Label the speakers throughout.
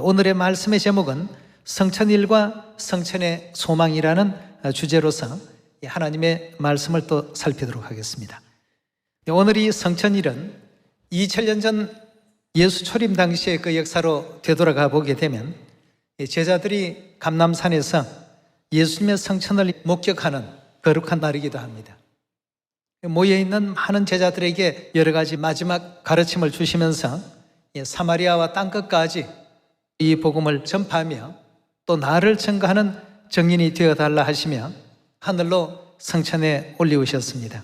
Speaker 1: 오늘의 말씀의 제목은 성천일과 성천의 소망이라는 주제로서 하나님의 말씀을 또 살피도록 하겠습니다. 오늘 이 성천일은 2000년 전 예수 초림 당시의 그 역사로 되돌아가 보게 되면 제자들이 감람산에서 예수님의 성천을 목격하는 거룩한 날이기도 합니다. 모여있는 많은 제자들에게 여러 가지 마지막 가르침을 주시면서 사마리아와 땅끝까지 이 복음을 전파하며 또 나를 증거하는 증인이 되어달라 하시며 하늘로 성천에 올리우셨습니다.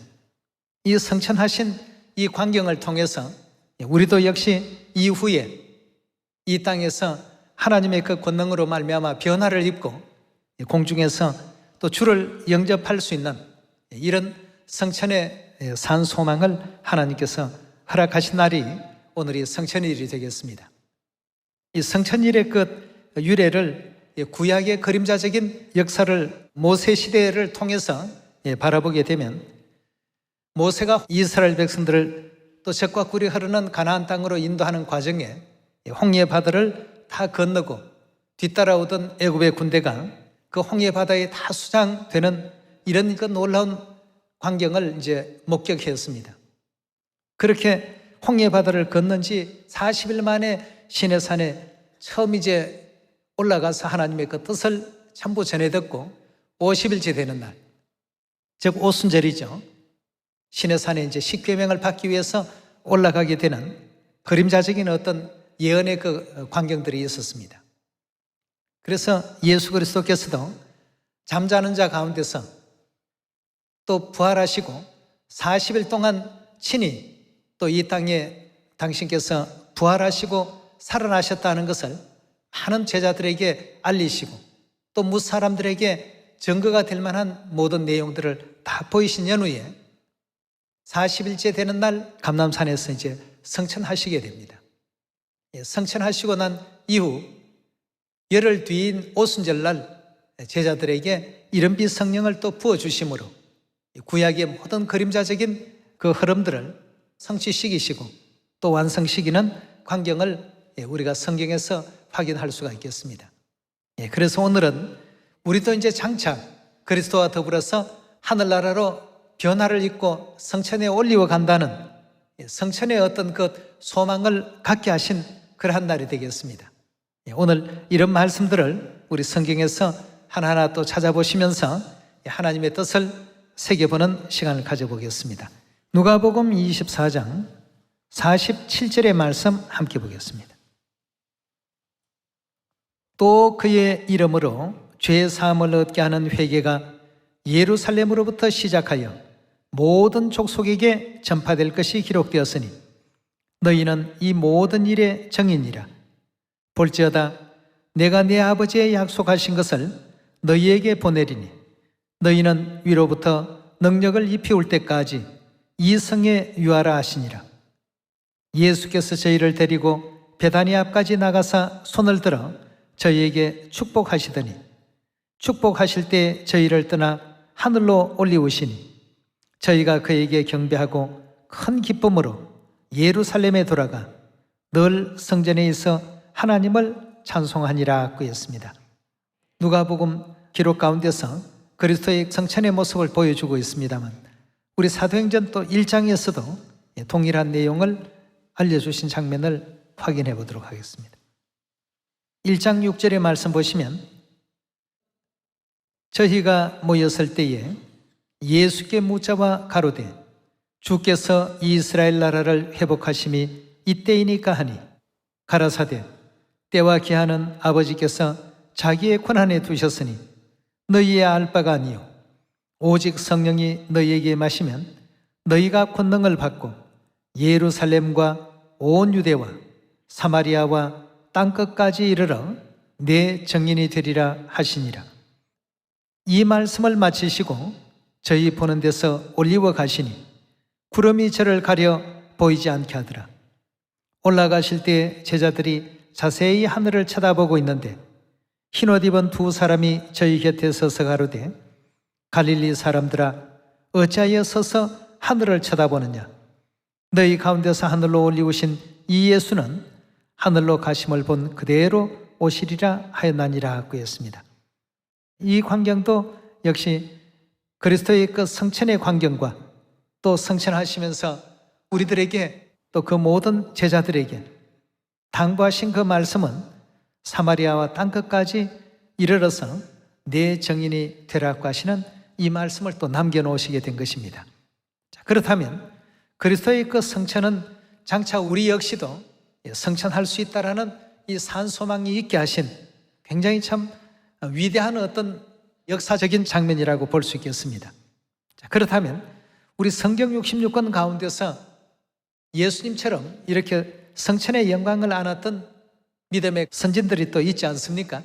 Speaker 1: 이 성천하신 이 광경을 통해서 우리도 역시 이후에 이 땅에서 하나님의 그 권능으로 말미암아 변화를 입고 공중에서 또 주를 영접할 수 있는 이런 성천의 산 소망을 하나님께서 허락하신 날이 오늘이 성천일이 되겠습니다. 이 성천일의 그 유래를 구약의 그림자적인 역사를 모세 시대를 통해서 바라보게 되면 모세가 이스라엘 백성들을 또 젖과 꿀이 흐르는 가나안 땅으로 인도하는 과정에 홍해 바다를 다 건너고 뒤따라오던 애굽의 군대가 그 홍해 바다에 다 수장되는 이런 그 놀라운 광경을 이제 목격했습니다. 그렇게 홍해 바다를 건넌 지 40일 만에 시내산에 처음 이제 올라가서 하나님의 그 뜻을 전부 전해 듣고 50일째 되는 날, 즉 오순절이죠. 시내산에 이제 십계명을 받기 위해서 올라가게 되는 그림자적인 어떤 예언의 그 광경들이 있었습니다. 그래서 예수 그리스도께서도 잠자는 자 가운데서 또 부활하시고 40일 동안 친히 또 이 땅에 당신께서 부활하시고 살아나셨다는 것을 많은 제자들에게 알리시고 또 무사람들에게 증거가 될 만한 모든 내용들을 다 보이신 연후에 40일째 되는 날 감람산에서 이제 성천하시게 됩니다. 성천하시고 난 이후 열흘 뒤인 오순절날 제자들에게 이른빛 성령을 또 부어주심으로 구약의 모든 그림자적인 그 흐름들을 성취시키시고 또 완성시키는 광경을 우리가 성경에서 확인할 수가 있겠습니다. 그래서 오늘은 우리도 이제 장차 그리스도와 더불어서 하늘나라로 변화를 입고 성천에 올리워 간다는 성천의 어떤 그 소망을 갖게 하신 그러한 날이 되겠습니다. 오늘 이런 말씀들을 우리 성경에서 하나하나 또 찾아보시면서 하나님의 뜻을 새겨보는 시간을 가져보겠습니다. 누가복음 24장 47절의 말씀 함께 보겠습니다. 또 그의 이름으로 죄 사함을 얻게 하는 회개가 예루살렘으로부터 시작하여 모든 족속에게 전파될 것이 기록되었으니 너희는 이 모든 일의 증인이라. 볼지어다 내가 내 아버지의 약속하신 것을 너희에게 보내리니 너희는 위로부터 능력을 입히올 때까지 이 성에 유하라 하시니라. 예수께서 저희를 데리고 베다니 앞까지 나가사 손을 들어 저희에게 축복하시더니 축복하실 때 저희를 떠나 하늘로 올리우시니 저희가 그에게 경배하고 큰 기쁨으로 예루살렘에 돌아가 늘 성전에 있어 하나님을 찬송하니라 그였습니다. 누가복음 기록 가운데서 그리스도의 성천의 모습을 보여주고 있습니다만 우리 사도행전 또 1장에서도 동일한 내용을 알려주신 장면을 확인해 보도록 하겠습니다. 1장 6절의 말씀 보시면 저희가 모였을 때에 예수께 묻자와 가로되 주께서 이스라엘 나라를 회복하심이 이때이니까 하니 가라사대 때와 기한은 아버지께서 자기의 권한에 두셨으니 너희의 알 바가 아니요 오직 성령이 너희에게 마시면 너희가 권능을 받고 예루살렘과 온 유대와 사마리아와 땅끝까지 이르러 내 증인이 되리라 하시니라. 이 말씀을 마치시고 저희 보는 데서 올리워 가시니 구름이 저를 가려 보이지 않게 하더라. 올라가실 때 제자들이 자세히 하늘을 쳐다보고 있는데 흰옷 입은 두 사람이 저희 곁에 서서 가로되 갈릴리 사람들아 어찌하여 서서 하늘을 쳐다보느냐. 너희 가운데서 하늘로 올리우신 이 예수는 하늘로 가심을 본 그대로 오시리라 하였나니라 했습니다. 이 광경도 역시 그리스도의 그 성천의 광경과 또 성천하시면서 우리들에게 또 그 모든 제자들에게 당부하신 그 말씀은 사마리아와 땅끝까지 이르러서 내 정인이 되라고 하시는 이 말씀을 또 남겨놓으시게 된 것입니다. 자, 그렇다면 그리스도의 그 성천은 장차 우리 역시도 성천할 수 있다라는 이 산소망이 있게 하신 굉장히 참 위대한 어떤 역사적인 장면이라고 볼 수 있겠습니다. 자, 그렇다면 우리 성경 66권 가운데서 예수님처럼 이렇게 성천의 영광을 안았던 믿음의 선진들이 또 있지 않습니까?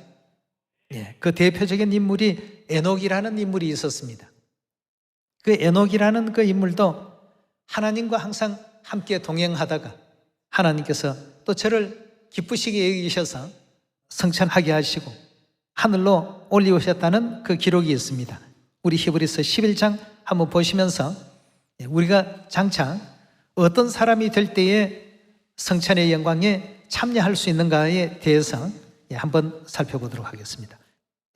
Speaker 1: 그 대표적인 인물이 에녹이라는 인물이 있었습니다. 그 에녹이라는 그 인물도 하나님과 항상 함께 동행하다가 하나님께서 또 저를 기쁘시게 여기셔서 성천하게 하시고 하늘로 올리우셨다는 그 기록이 있습니다. 우리 히브리서 11장 한번 보시면서 우리가 장차 어떤 사람이 될 때에 성천의 영광에 참여할 수 있는가에 대해서 한번 살펴보도록 하겠습니다.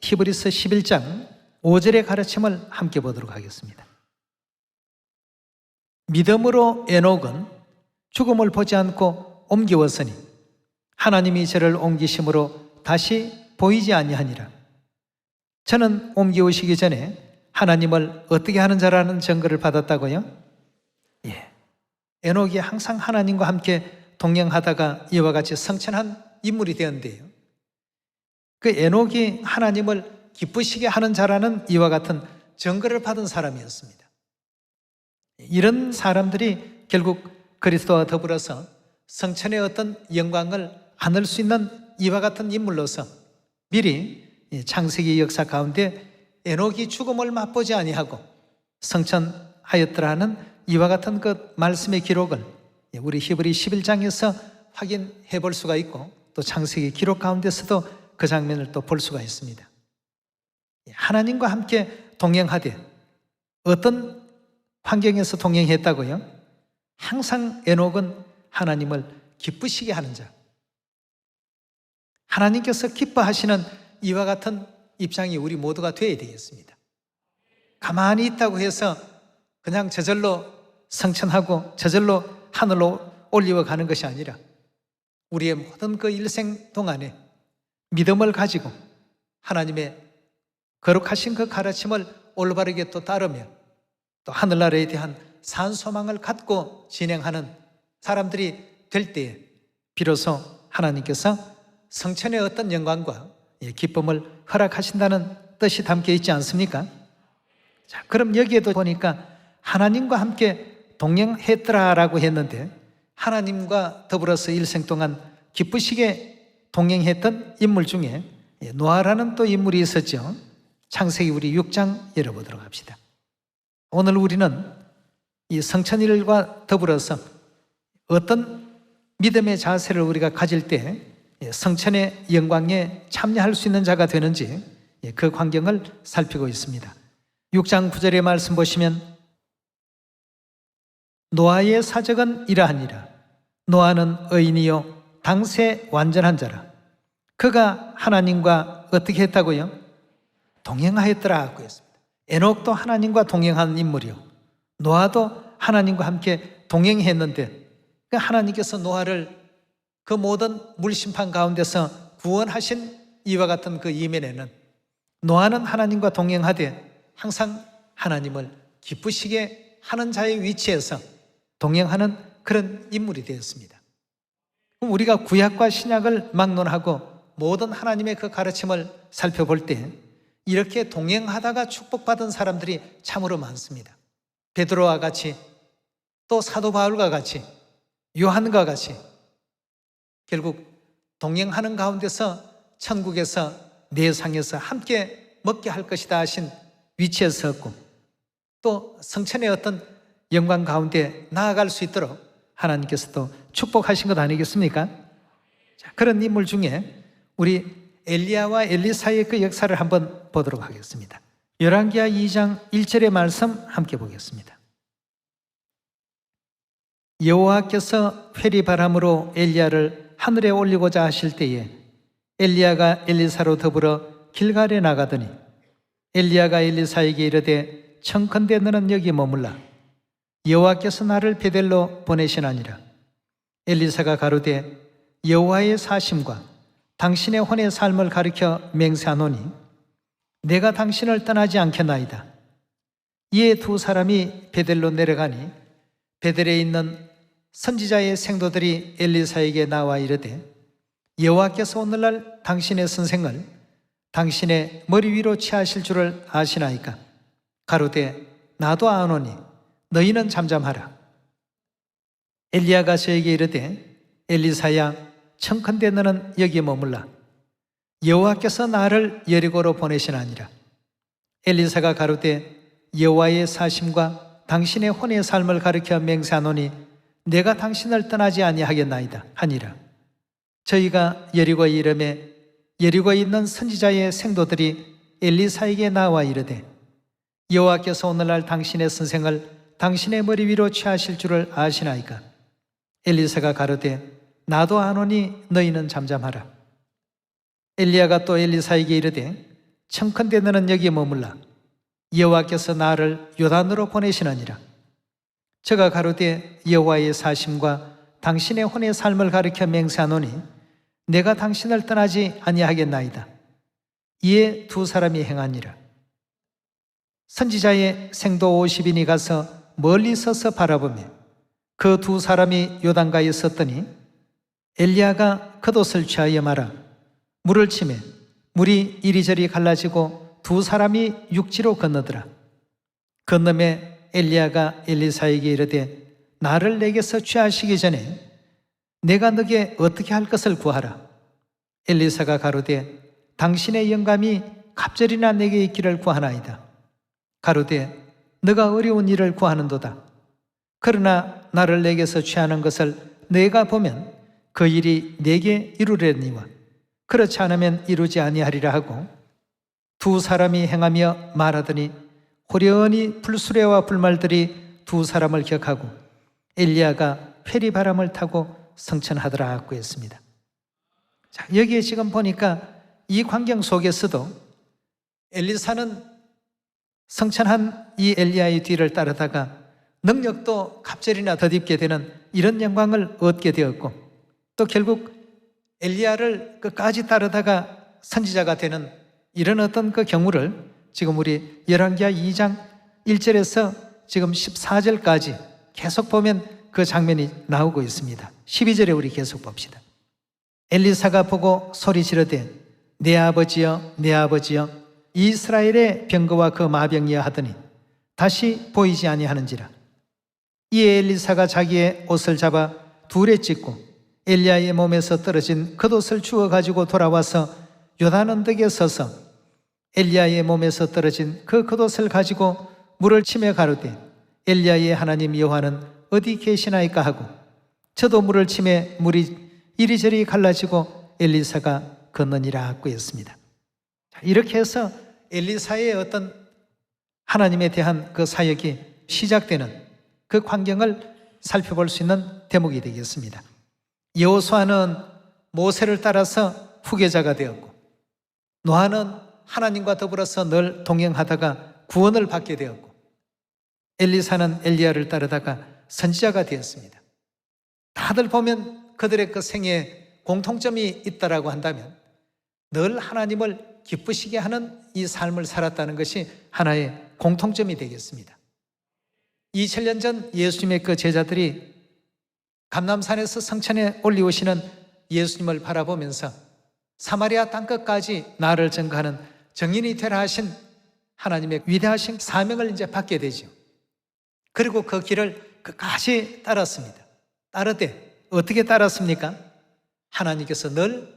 Speaker 1: 히브리서 11장 5절의 가르침을 함께 보도록 하겠습니다. 믿음으로 에녹은 죽음을 보지 않고 옮기었으니 하나님이 저를 옮기심으로 다시 보이지 아니하니라. 저는 옮기오시기 전에 하나님을 어떻게 하는 자라는 증거를 받았다고요? 에녹이 항상 하나님과 함께 동행하다가 이와 같이 성천한 인물이 되었는데요. 그 에녹이 하나님을 기쁘시게 하는 자라는 이와 같은 증거를 받은 사람이었습니다. 이런 사람들이 결국 그리스도와 더불어서 성천의 어떤 영광을 안을 수 있는 이와 같은 인물로서 미리 창세기 역사 가운데 에녹이 죽음을 맛보지 아니하고 성천하였더라 하는 이와 같은 그 말씀의 기록을 우리 히브리 11장에서 확인해 볼 수가 있고 또 창세기 기록 가운데서도 그 장면을 또 볼 수가 있습니다. 하나님과 함께 동행하되 어떤 환경에서 동행했다고요? 항상 에녹은 하나님을 기쁘시게 하는 자, 하나님께서 기뻐하시는 이와 같은 입장이 우리 모두가 되어야 되겠습니다. 가만히 있다고 해서 그냥 저절로 성천하고 저절로 하늘로 올리워 가는 것이 아니라 우리의 모든 그 일생 동안에 믿음을 가지고 하나님의 거룩하신 그 가르침을 올바르게 또 따르며 또 하늘나라에 대한 산소망을 갖고 진행하는 사람들이 될 때에 비로소 하나님께서 성천의 어떤 영광과 기쁨을 허락하신다는 뜻이 담겨 있지 않습니까? 자, 그럼 여기에도 보니까 하나님과 함께 동행했더라라고 했는데 하나님과 더불어서 일생 동안 기쁘시게 동행했던 인물 중에 노아라는 또 인물이 있었죠. 창세기 우리 6장 열어보도록 합시다. 오늘 우리는 이 성천일과 더불어서 어떤 믿음의 자세를 우리가 가질 때 성천의 영광에 참여할 수 있는 자가 되는지 그 광경을 살피고 있습니다. 6장 9절의 말씀 보시면 노아의 사적은 이러하니라. 노아는 의인이요 당세 완전한 자라. 그가 하나님과 어떻게 했다고요? 동행하였더라고 했습니다. 에녹도 하나님과 동행한 인물이요 노아도 하나님과 함께 동행했는데 하나님께서 노아를 그 모든 물심판 가운데서 구원하신 이와 같은 그 이면에는 노아는 하나님과 동행하되 항상 하나님을 기쁘시게 하는 자의 위치에서 동행하는 그런 인물이 되었습니다. 우리가 구약과 신약을 막론하고 모든 하나님의 그 가르침을 살펴볼 때 이렇게 동행하다가 축복받은 사람들이 참으로 많습니다. 베드로와 같이 또 사도 바울과 같이 요한과 같이 결국 동행하는 가운데서 천국에서 내상에서 함께 먹게 할 것이다 하신 위치에 섰고 또 성천의 어떤 영광 가운데 나아갈 수 있도록 하나님께서도 축복하신 것 아니겠습니까? 자, 그런 인물 중에 우리 엘리야와 엘리사의 그 역사를 한번 보도록 하겠습니다. 열왕기하 2장 1절의 말씀 함께 보겠습니다. 여호와께서 회리바람으로 엘리야를 하늘에 올리고자 하실 때에 엘리야가 엘리사로 더불어 길갈에 나가더니 엘리야가 엘리사에게 이르되 청컨대 너는 여기 머물라. 여호와께서 나를 베델로 보내시나니라. 엘리사가 가로되 여호와의 사심과 당신의 혼의 삶을 가리켜 맹세하노니 내가 당신을 떠나지 않겠나이다. 이에 두 사람이 베델로 내려가니 베델에 있는 선지자의 생도들이 엘리사에게 나와 이르되 여호와께서 오늘날 당신의 선생을 당신의 머리 위로 취하실 줄을 아시나이까? 가로되 나도 아노니 너희는 잠잠하라. 엘리야가 저에게 이르되 엘리사야 청컨대 너는 여기에 머물라. 여호와께서 나를 여리고로 보내시나니라. 엘리사가 가로되 여호와의 사심과 당신의 혼의 삶을 가리켜 맹세하노니 내가 당신을 떠나지 아니하겠나이다 하니라. 저희가 여리고에 이르매 여리고에 있는 선지자의 생도들이 엘리사에게 나와 이르되 여호와께서 오늘날 당신의 선생을 당신의 머리 위로 취하실 줄을 아시나이까? 엘리사가 가로되 나도 아노니 너희는 잠잠하라. 엘리야가 또 엘리사에게 이르되 청컨대 너는 여기에 머물라. 여호와께서 나를 요단으로 보내시느니라. 저가 가로되 여호와의 사심과 당신의 혼의 삶을 가리켜 맹세하노니 내가 당신을 떠나지 아니하겠나이다. 이에 두 사람이 행하니라. 선지자의 생도 50인이 가서 멀리 서서 바라보며 그 두 사람이 요단가에 섰더니 엘리야가 겉옷을 취하여 말아 물을 치매 물이 이리저리 갈라지고 두 사람이 육지로 건너더라. 건너매 엘리야가 엘리사에게 이르되 나를 내게서 취하시기 전에 내가 너게 어떻게 할 것을 구하라. 엘리사가 가로되 당신의 영감이 갑절이나 내게 있기를 구하나이다. 가로되 너가 어려운 일을 구하는도다. 그러나 나를 내게서 취하는 것을 내가 보면 그 일이 내게 이루려니와 그렇지 않으면 이루지 아니하리라 하고 두 사람이 행하며 말하더니 호련히 불수레와 불말들이 두 사람을 격하고 엘리야가 회리바람을 타고 성천하더라 하고 했습니다. 자, 여기에 지금 보니까 이 광경 속에서도 엘리사는 성천한 이 엘리야의 뒤를 따르다가 능력도 갑절이나 덧입게 되는 이런 영광을 얻게 되었고 또 결국 엘리야를 끝까지 따르다가 선지자가 되는 이런 어떤 그 경우를 지금 우리 열왕기하 2장 1절에서 지금 14절까지 계속 보면 그 장면이 나오고 있습니다. 12절에 우리 계속 봅시다. 엘리사가 보고 소리 지르되 내 아버지여 내 아버지여 이스라엘의 병거와 그 마병이여 하더니 다시 보이지 아니하는지라. 이에 엘리사가 자기의 옷을 잡아 둘에 찢고 엘리야의 몸에서 떨어진 겉옷을 주워 가지고 돌아와서 요단 언덕에 서서 엘리야의 몸에서 떨어진 그 겉옷을 가지고 물을 치며 가로되 엘리야의 하나님 여호와는 어디 계시나이까 하고 저도 물을 치매 물이 이리저리 갈라지고 엘리사가 건너니라 하고 했습니다. 이렇게 해서 엘리사의 어떤 하나님에 대한 그 사역이 시작되는 그 광경을 살펴볼 수 있는 대목이 되겠습니다. 여호수아는 모세를 따라서 후계자가 되었고 노아는 하나님과 더불어서 늘 동행하다가 구원을 받게 되었고 엘리사는 엘리야를 따르다가 선지자가 되었습니다. 다들 보면 그들의 그 생애에 공통점이 있다라고 한다면 늘 하나님을 기쁘시게 하는 이 삶을 살았다는 것이 하나의 공통점이 되겠습니다. 2000년 전 예수님의 그 제자들이 감람산에서 성천에 올리오시는 예수님을 바라보면서 사마리아 땅끝까지 나를 증거하는 정인이 되라 하신 하나님의 위대하신 사명을 이제 받게 되죠. 그리고 그 길을 끝까지 따랐습니다. 따르되 어떻게 따랐습니까? 하나님께서 늘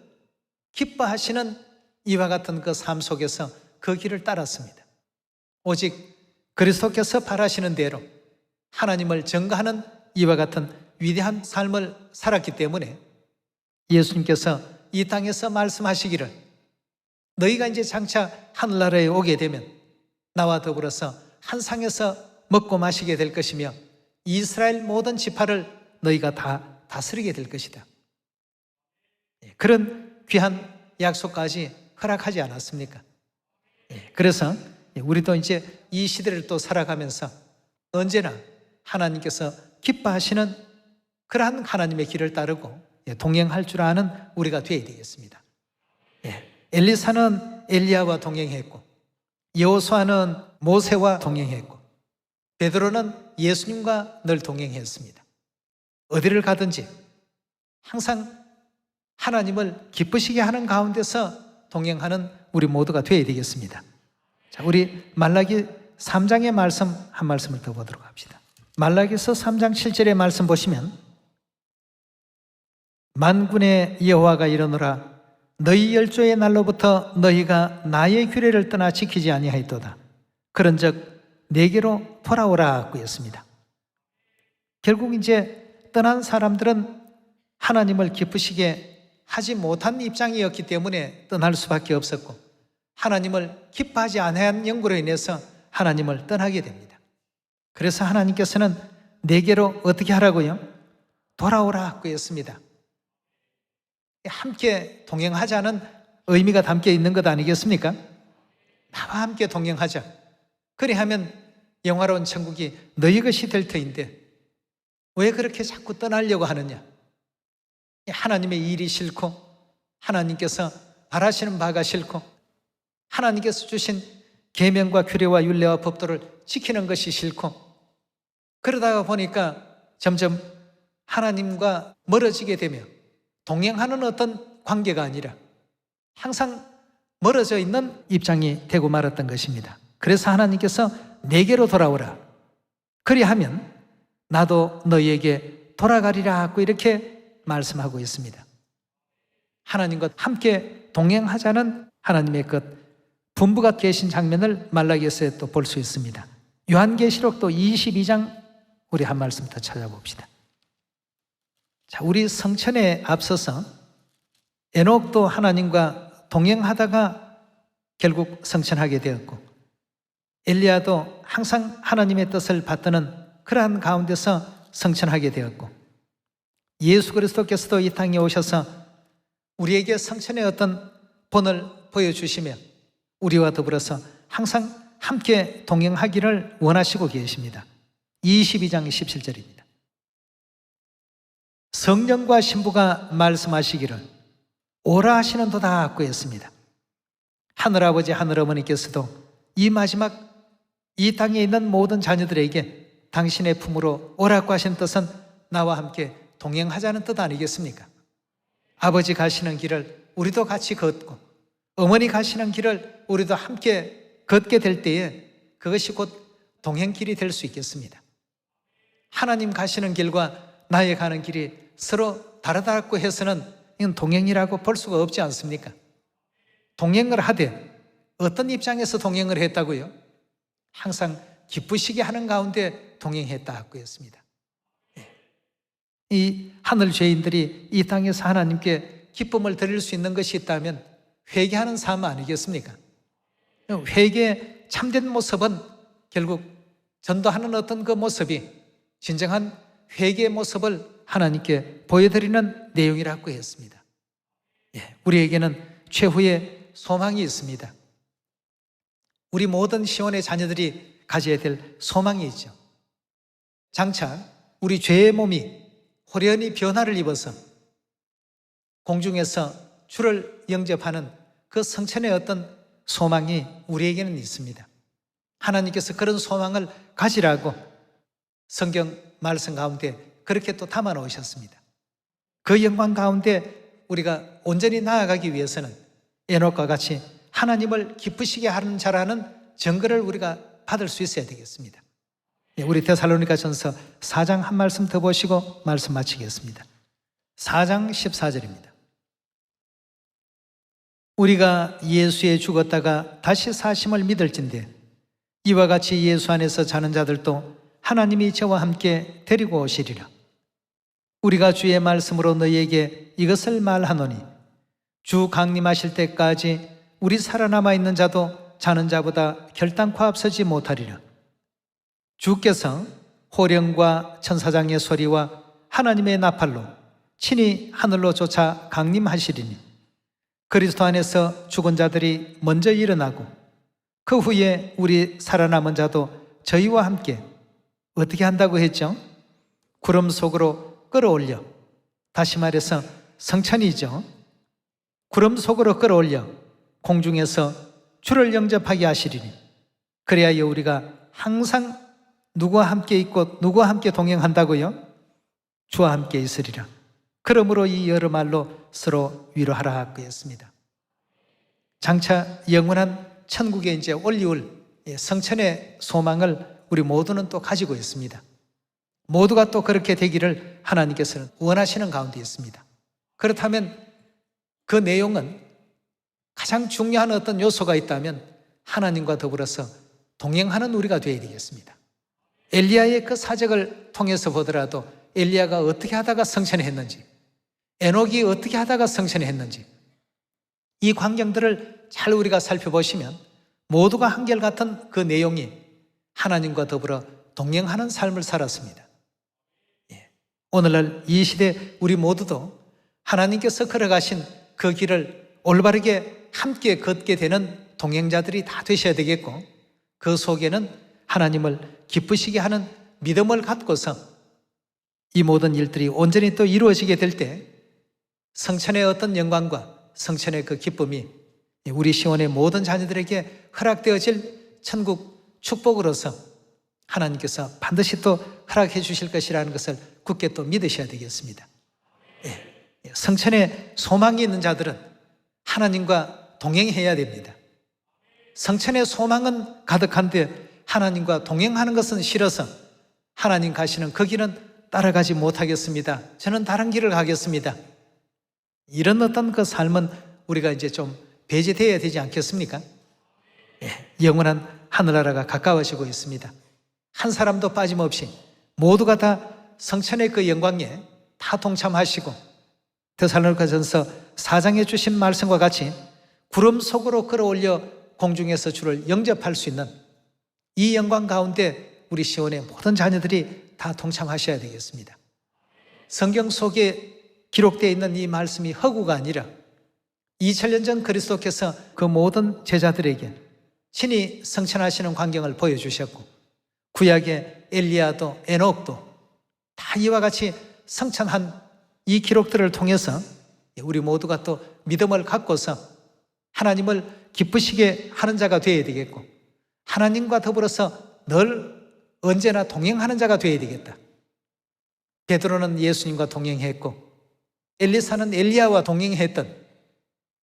Speaker 1: 기뻐하시는 이와 같은 그 삶 속에서 그 길을 따랐습니다. 오직 그리스도께서 바라시는 대로 하나님을 증거하는 이와 같은 위대한 삶을 살았기 때문에 예수님께서 이 땅에서 말씀하시기를 너희가 이제 장차 하늘나라에 오게 되면 나와 더불어서 한 상에서 먹고 마시게 될 것이며 이스라엘 모든 지파를 너희가 다 다스리게 될 것이다. 그런 귀한 약속까지 허락하지 않았습니까? 그래서 우리도 이제 이 시대를 또 살아가면서 언제나 하나님께서 기뻐하시는 그러한 하나님의 길을 따르고 동행할 줄 아는 우리가 되어야 되겠습니다. 엘리사는 엘리야와 동행했고, 여호수아는 모세와 동행했고, 베드로는 예수님과 늘 동행했습니다. 어디를 가든지 항상 하나님을 기쁘시게 하는 가운데서 동행하는 우리 모두가 되어야 되겠습니다. 자, 우리 말라기 3장의 말씀 한 말씀을 더 보도록 합시다. 말라기서 3장 7절의 말씀 보시면, 만군의 여호와가 이르노라, 너희 열조의 날로부터 너희가 나의 규례를 떠나 지키지 아니하였도다. 그런즉 내게로 돌아오라 하였습니다. 결국 이제 떠난 사람들은 하나님을 기쁘시게 하지 못한 입장이었기 때문에 떠날 수밖에 없었고, 하나님을 기뻐하지 않은 영구로 인해서 하나님을 떠나게 됩니다. 그래서 하나님께서는 내게로 어떻게 하라고요? 돌아오라 하였습니다. 함께 동행하자는 의미가 담겨 있는 것 아니겠습니까? 나와 함께 동행하자. 그리하면 영화로운 천국이 너희 것이 될 터인데 왜 그렇게 자꾸 떠나려고 하느냐? 하나님의 일이 싫고, 하나님께서 바라시는 바가 싫고, 하나님께서 주신 계명과 규례와 율례와 법도를 지키는 것이 싫고, 그러다가 보니까 점점 하나님과 멀어지게 되며 동행하는 어떤 관계가 아니라 항상 멀어져 있는 입장이 되고 말았던 것입니다. 그래서 하나님께서 내게로 돌아오라. 그리하면 나도 너희에게 돌아가리라 하고 이렇게 말씀하고 있습니다. 하나님과 함께 동행하자는 하나님의 것 분부가 계신 장면을 말라기에서 또 볼 수 있습니다. 요한계시록도 22장 우리 한 말씀 더 찾아봅시다. 자, 우리 성천에 앞서서 에녹도 하나님과 동행하다가 결국 성천하게 되었고, 엘리야도 항상 하나님의 뜻을 받드는 그러한 가운데서 성천하게 되었고, 예수 그리스도께서도 이 땅에 오셔서 우리에게 성천의 어떤 본을 보여주시며 우리와 더불어서 항상 함께 동행하기를 원하시고 계십니다. 22장 17절입니다. 성령과 신부가 말씀하시기를 오라 하시는 도다 하고 했습니다. 하늘아버지 하늘어머니께서도 이 마지막 이 땅에 있는 모든 자녀들에게 당신의 품으로 오라고 하신 뜻은 나와 함께 동행하자는 뜻 아니겠습니까? 아버지 가시는 길을 우리도 같이 걷고, 어머니 가시는 길을 우리도 함께 걷게 될 때에 그것이 곧 동행길이 될 수 있겠습니다. 하나님 가시는 길과 나의 가는 길이 서로 다르다고 해서는 이건 동행이라고 볼 수가 없지 않습니까? 동행을 하되 어떤 입장에서 동행을 했다고요? 항상 기쁘시게 하는 가운데 동행했다고 했습니다. 이 하늘 죄인들이 이 땅에서 하나님께 기쁨을 드릴 수 있는 것이 있다면 회개하는 삶 아니겠습니까? 회개의 참된 모습은 결국 전도하는 어떤 그 모습이 진정한 회개의 모습을 하나님께 보여드리는 내용이라고 했습니다. 우리에게는 최후의 소망이 있습니다. 우리 모든 시온의 자녀들이 가져야 될 소망이 있죠. 장차 우리 죄의 몸이 호련히 변화를 입어서 공중에서 주를 영접하는 그 성천의 어떤 소망이 우리에게는 있습니다. 하나님께서 그런 소망을 가지라고 성경 말씀 가운데 그렇게 또 담아 놓으셨습니다. 그 영광 가운데 우리가 온전히 나아가기 위해서는 에녹과 같이 하나님을 기쁘시게 하는 자라는 증거를 우리가 받을 수 있어야 되겠습니다. 우리 데살로니가 전서 4장 한 말씀 더 보시고 말씀 마치겠습니다. 4장 14절입니다. 우리가 예수에 죽었다가 다시 사심을 믿을진대 이와 같이 예수 안에서 자는 자들도 하나님이 저와 함께 데리고 오시리라. 우리가 주의 말씀으로 너희에게 이것을 말하노니 주 강림하실 때까지 우리 살아남아 있는 자도 자는 자보다 결단코 앞서지 못하리라. 주께서 호령과 천사장의 소리와 하나님의 나팔로 친히 하늘로 쫓아 강림하시리니 그리스도 안에서 죽은 자들이 먼저 일어나고 그 후에 우리 살아남은 자도 저희와 함께 어떻게 한다고 했죠? 구름 속으로 끌어올려, 다시 말해서 성천이죠. 구름 속으로 끌어올려 공중에서 주를 영접하게 하시리니 그래야 우리가 항상 누구와 함께 있고 누구와 함께 동행한다고요? 주와 함께 있으리라. 그러므로 이 여러 말로 서로 위로하라 그랬습니다. 장차 영원한 천국에 이제 올리울 성천의 소망을 우리 모두는 또 가지고 있습니다. 모두가 또 그렇게 되기를 하나님께서는 원하시는 가운데 있습니다. 그렇다면 그 내용은 가장 중요한 어떤 요소가 있다면 하나님과 더불어서 동행하는 우리가 되어야 되겠습니다. 엘리야의 그 사적을 통해서 보더라도 엘리야가 어떻게 하다가 성천했는지, 에녹이 어떻게 하다가 성천했는지, 이 광경들을 잘 우리가 살펴보시면 모두가 한결같은 그 내용이 하나님과 더불어 동행하는 삶을 살았습니다. 오늘날 이 시대 우리 모두도 하나님께서 걸어가신 그 길을 올바르게 함께 걷게 되는 동행자들이 다 되셔야 되겠고, 그 속에는 하나님을 기쁘시게 하는 믿음을 갖고서 이 모든 일들이 온전히 또 이루어지게 될 때 성천의 어떤 영광과 성천의 그 기쁨이 우리 시온의 모든 자녀들에게 허락되어질 천국 축복으로서 하나님께서 반드시 또 허락해 주실 것이라는 것을 굳게 또 믿으셔야 되겠습니다. 성천에 소망이 있는 자들은 하나님과 동행해야 됩니다. 성천의 소망은 가득한데 하나님과 동행하는 것은 싫어서 하나님 가시는 그 길은 따라가지 못하겠습니다. 저는 다른 길을 가겠습니다. 이런 어떤 그 삶은 우리가 이제 좀 배제되어야 되지 않겠습니까? 영원한 하늘나라가 가까워지고 있습니다. 한 사람도 빠짐없이 모두가 다 성천의 그 영광에 다 동참하시고 데살로니가전서 4장에 주신 말씀과 같이 구름 속으로 끌어올려 공중에서 주를 영접할 수 있는 이 영광 가운데 우리 시온의 모든 자녀들이 다 동참하셔야 되겠습니다. 성경 속에 기록되어 있는 이 말씀이 허구가 아니라 2000년 전 그리스도께서 그 모든 제자들에게 친히 성천하시는 광경을 보여주셨고, 구약의 엘리야도 에녹도 다 이와 같이 성천한 이 기록들을 통해서 우리 모두가 또 믿음을 갖고서 하나님을 기쁘시게 하는 자가 되어야 되겠고, 하나님과 더불어서 늘 언제나 동행하는 자가 되어야 되겠다. 베드로는 예수님과 동행했고 엘리사는 엘리야와 동행했던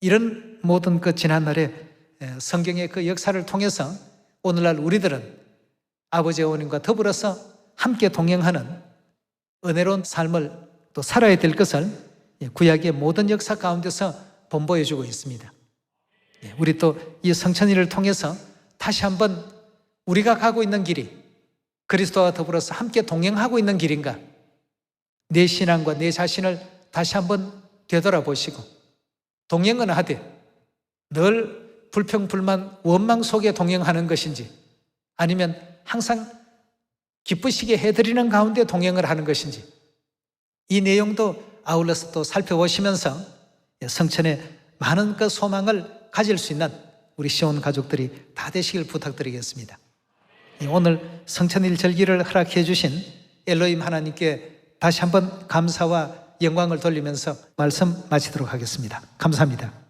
Speaker 1: 이런 모든 그 지난날의 성경의 그 역사를 통해서 오늘날 우리들은 아버지 어머님과 더불어서 함께 동행하는 은혜로운 삶을 또 살아야 될 것을 구약의 모든 역사 가운데서 본보여주고 있습니다. 우리 또 이 성천일을 통해서 다시 한번 우리가 가고 있는 길이 그리스도와 더불어서 함께 동행하고 있는 길인가, 내 신앙과 내 자신을 다시 한번 되돌아보시고 동행은 하되 늘 불평불만 원망 속에 동행하는 것인지, 아니면 항상 기쁘시게 해드리는 가운데 동행을 하는 것인지, 이 내용도 아울러서 또 살펴보시면서 성천의 많은 그 소망을 가질 수 있는 우리 시온 가족들이 다 되시길 부탁드리겠습니다. 오늘 성천일 절기를 허락해 주신 엘로힘 하나님께 다시 한번 감사와 영광을 돌리면서 말씀 마치도록 하겠습니다. 감사합니다.